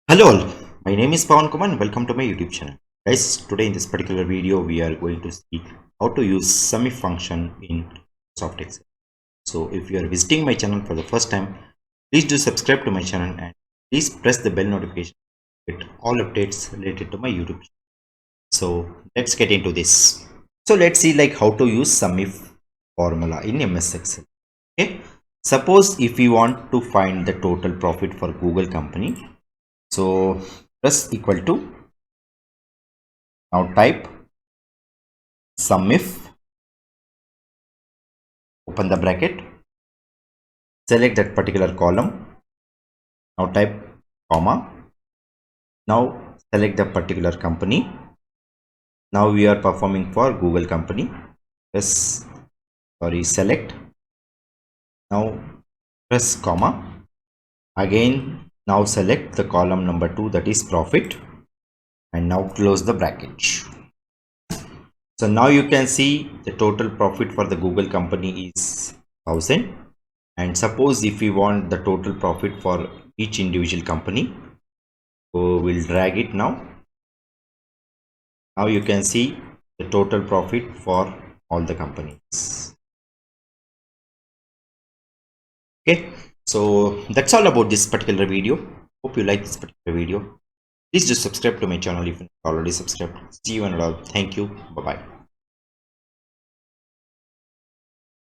Hello all, my name is Pawan Kumar and welcome to my YouTube channel. Guys, today in this particular video we are going to see how to use Sumif function in Microsoft Excel. So if you are visiting my channel for the first time, please do subscribe to my channel and please press the bell notification to get all updates related to my YouTube channel. So let's get into this. So let's see like how to use Sumif formula in MS Excel. Okay. Suppose if we want to find the total profit for Google company, so press equal to, now type sum if, open the bracket, select that particular column, now type comma, now select the particular company. Now we are performing for Google company. Select, now press comma, again now select the column number 2, that is profit, and now close the bracket. So now you can see the total profit for the Google company is 1000. And suppose if we want the total profit for each individual company, so we'll drag it now. Now you can see the total profit for all the companies. Okay, so that's all about this particular video. Hope you like this particular video. Please just subscribe to my channel if you already subscribed. See you and all. Thank you. Bye bye.